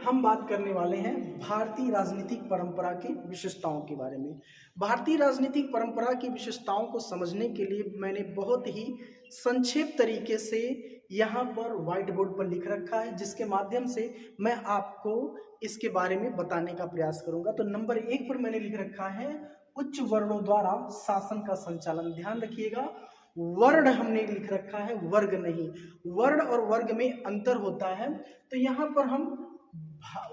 हम बात करने वाले हैं भारतीय राजनीतिक परंपरा की विशेषताओं के बारे में। भारतीय राजनीतिक परंपरा की विशेषताओं को समझने के लिए मैंने बहुत ही संक्षेप तरीके से यहाँ पर व्हाइट बोर्ड पर लिख रखा है, जिसके माध्यम से मैं आपको इसके बारे में बताने का प्रयास करूंगा। तो नंबर 1 पर मैंने लिख रखा है उच्च वर्णों द्वारा शासन का संचालन। ध्यान रखिएगा, वर्ण हमने लिख रखा है, वर्ग नहीं। वर्ण और वर्ग में अंतर होता है। तो यहाँ पर हम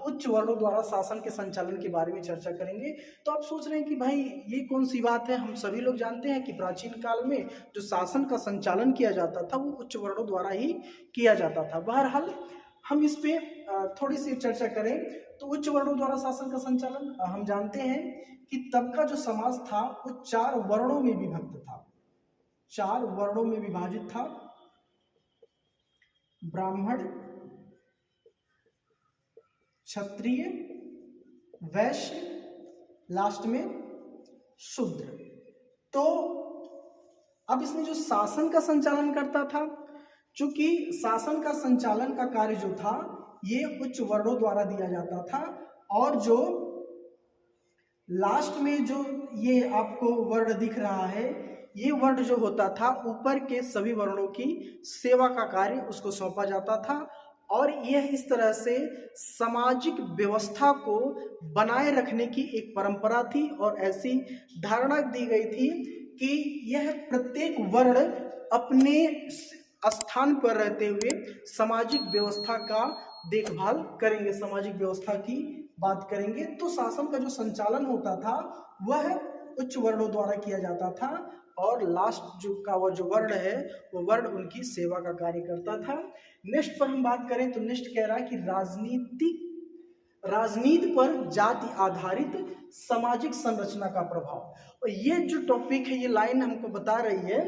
उच्च वर्णों द्वारा शासन के संचालन के बारे में चर्चा करेंगे। तो आप सोच रहे हैं कि भाई ये कौन सी बात है। हम सभी लोग जानते हैं कि प्राचीन काल में जो शासन का संचालन किया जाता था वो उच्च वर्णों द्वारा ही किया जाता था। बहरहाल हम इस पे थोड़ी सी चर्चा करें तो उच्च वर्णों द्वारा शासन का संचालन, हम जानते हैं कि तब का जो समाज था वो 4 वर्णों में विभक्त था, 4 वर्णों में विभाजित था। ब्राह्मण, क्षत्रिय, वैश्य, लास्ट में शूद्र। तो अब इसमें जो शासन का संचालन करता था, चूंकि शासन का संचालन का कार्य जो था ये उच्च वर्णों द्वारा दिया जाता था, और जो लास्ट में जो ये आपको वर्ण दिख रहा है, ये वर्ण जो होता था ऊपर के सभी वर्णों की सेवा का कार्य उसको सौंपा जाता था। और यह इस तरह से सामाजिक व्यवस्था को बनाए रखने की एक परंपरा थी, और ऐसी धारणा दी गई थी कि यह प्रत्येक वर्ण अपने स्थान पर रहते हुए सामाजिक व्यवस्था का देखभाल करेंगे, सामाजिक व्यवस्था की बात करेंगे। तो शासन का जो संचालन होता था वह उच्च वर्णों द्वारा किया जाता था, और लास्ट जो का वो जो वर्ण है वो वर्ण उनकी सेवा का कार्य करता था। नेक्स्ट पर हम बात करें तो नेक्स्ट कह रहा है कि राजनीति पर जाति आधारित सामाजिक संरचना का प्रभाव। और ये जो टॉपिक है, ये लाइन हमको बता रही है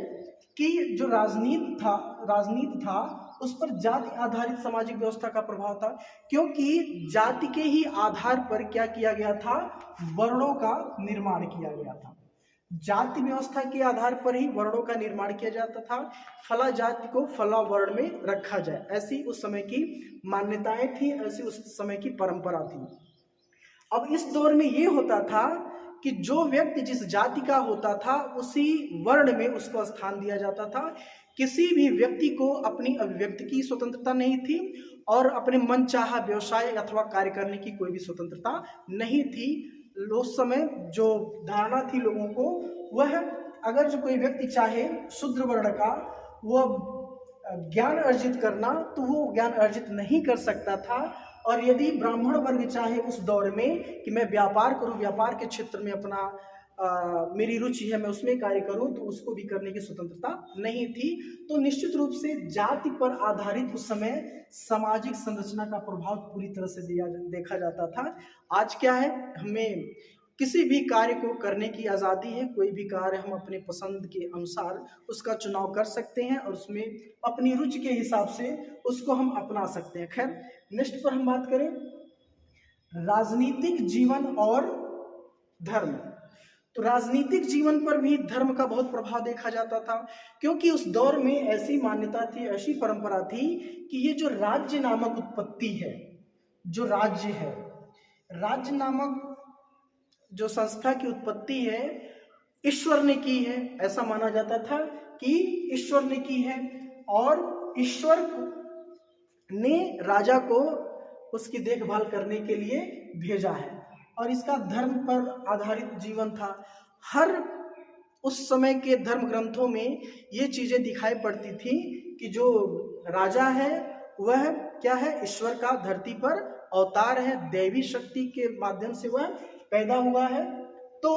कि जो राजनीति था उस पर जाति आधारित सामाजिक व्यवस्था का प्रभाव था, क्योंकि जाति के ही आधार पर क्या किया गया था, वर्णों का निर्माण किया गया था। जाति व्यवस्था के आधार पर ही वर्णों का निर्माण किया जाता था। फला जाति को फला वर्ण में रखा जाए, ऐसी उस समय की मान्यताएं थी, ऐसी उस समय की परंपरा थी। अब इस दौर में ये होता था कि जो व्यक्ति जिस जाति का होता था उसी वर्ण में उसको स्थान दिया जाता था। किसी भी व्यक्ति को अपनी अभिव्यक्ति की स्वतंत्रता नहीं थी, और अपने मनचाहा व्यवसाय अथवा कार्य करने की कोई भी स्वतंत्रता नहीं थी। उस समय जो धारणा थी लोगों को, वह अगर जो कोई व्यक्ति चाहे शूद्र वर्ण का वह ज्ञान अर्जित करना तो वो ज्ञान अर्जित नहीं कर सकता था। और यदि ब्राह्मण वर्ग चाहे उस दौर में कि मैं व्यापार करूं, व्यापार के क्षेत्र में अपना मेरी रुचि है, मैं उसमें कार्य करूं, तो उसको भी करने की स्वतंत्रता नहीं थी। तो निश्चित रूप से जाति पर आधारित उस समय सामाजिक संरचना का प्रभाव पूरी तरह से देखा जाता था। आज क्या है, हमें किसी भी कार्य को करने की आज़ादी है। कोई भी कार्य हम अपने पसंद के अनुसार उसका चुनाव कर सकते हैं, और उसमें अपनी रुचि के हिसाब से उसको हम अपना सकते हैं। खैर, नेक्स्ट पर हम बात करें राजनीतिक जीवन और धर्म। तो राजनीतिक जीवन पर भी धर्म का बहुत प्रभाव देखा जाता था, क्योंकि उस दौर में ऐसी मान्यता थी, ऐसी परंपरा थी कि ये जो राज्य नामक उत्पत्ति है, जो राज्य है, राज्य नामक जो संस्था की उत्पत्ति है ईश्वर ने की है। ऐसा माना जाता था कि ईश्वर ने की है, और ईश्वर ने राजा को उसकी देखभाल करने के लिए भेजा है, और इसका धर्म पर आधारित जीवन था। हर उस समय के धर्म ग्रंथों में ये चीजें दिखाई पड़ती थी कि जो राजा है वह क्या है, ईश्वर का धरती पर अवतार है, दैवी शक्ति के माध्यम से वह पैदा हुआ है। तो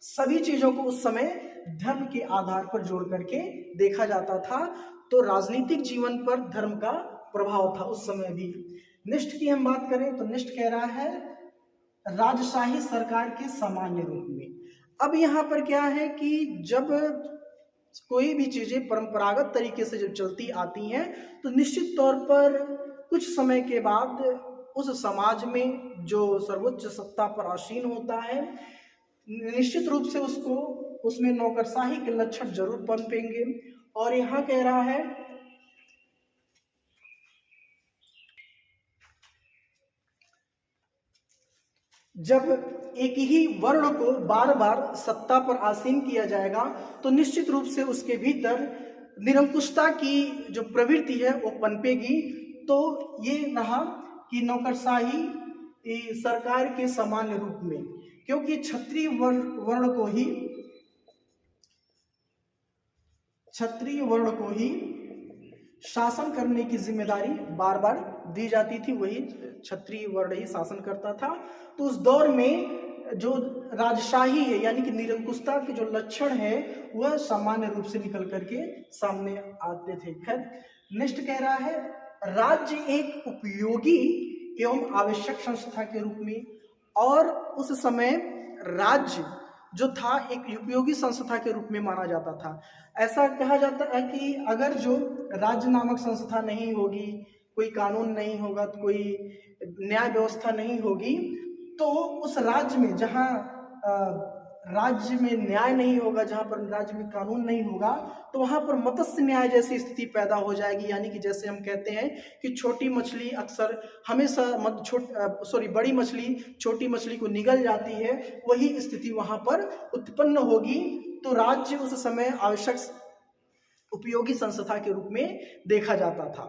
सभी चीजों को उस समय धर्म के आधार पर जोड़ करके देखा जाता था। तो राजनीतिक जीवन पर धर्म का प्रभाव था उस समय भी। नेक्स्ट की हम बात करें तो नेक्स्ट कह रहा है राजशाही सरकार के सामान्य रूप में। अब यहाँ पर क्या है कि जब कोई भी चीजें परंपरागत तरीके से जब चलती आती हैं तो निश्चित तौर पर कुछ समय के बाद उस समाज में जो सर्वोच्च सत्ता पर आसीन होता है, निश्चित रूप से उसको उसमें नौकरशाही के लक्षण जरूर पनपेंगे। और यहाँ कह रहा है जब एक ही वर्ण को बार बार सत्ता पर आसीन किया जाएगा तो निश्चित रूप से उसके भीतर निरंकुशता की जो प्रवृत्ति है वो पनपेगी। तो ये रहा कि नौकरशाही सरकार के सामान्य रूप में, क्योंकि क्षत्रिय वर्ण को ही शासन करने की जिम्मेदारी बार बार दी जाती थी, वही क्षत्रिय वर्ण ही शासन करता था। तो उस दौर में जो राजशाही है यानी कि निरंकुशता के जो लक्षण है वह सामान्य रूप से निकल करके सामने आते थे। खैर, नेक्स्ट कह रहा है राज्य एक उपयोगी एवं आवश्यक संस्था के रूप में, और उस समय राज्य जो था एक उपयोगी संस्था के रूप में माना जाता था। ऐसा कहा जाता है कि अगर जो राज्य नामक संस्था नहीं होगी, कोई कानून नहीं होगा, तो कोई न्याय व्यवस्था नहीं होगी, तो उस राज्य में जहाँ राज्य में न्याय नहीं होगा, जहाँ पर राज्य में कानून नहीं होगा, तो वहाँ पर मत्स्य न्याय जैसी स्थिति पैदा हो जाएगी। यानी कि जैसे हम कहते हैं कि छोटी मछली अक्सर हमेशा बड़ी मछली छोटी मछली को निगल जाती है, वही स्थिति वहाँ पर उत्पन्न होगी। तो राज्य उस समय आवश्यक उपयोगी संस्था के रूप में देखा जाता था।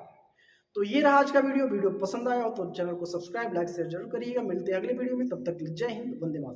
तो ये रहा आज का वीडियो पसंद आया हो तो चैनल को सब्सक्राइब, लाइक, शेयर जरूर करिएगा। मिलते हैं अगले वीडियो में, तब तक जय हिंद, वंदे मातरम।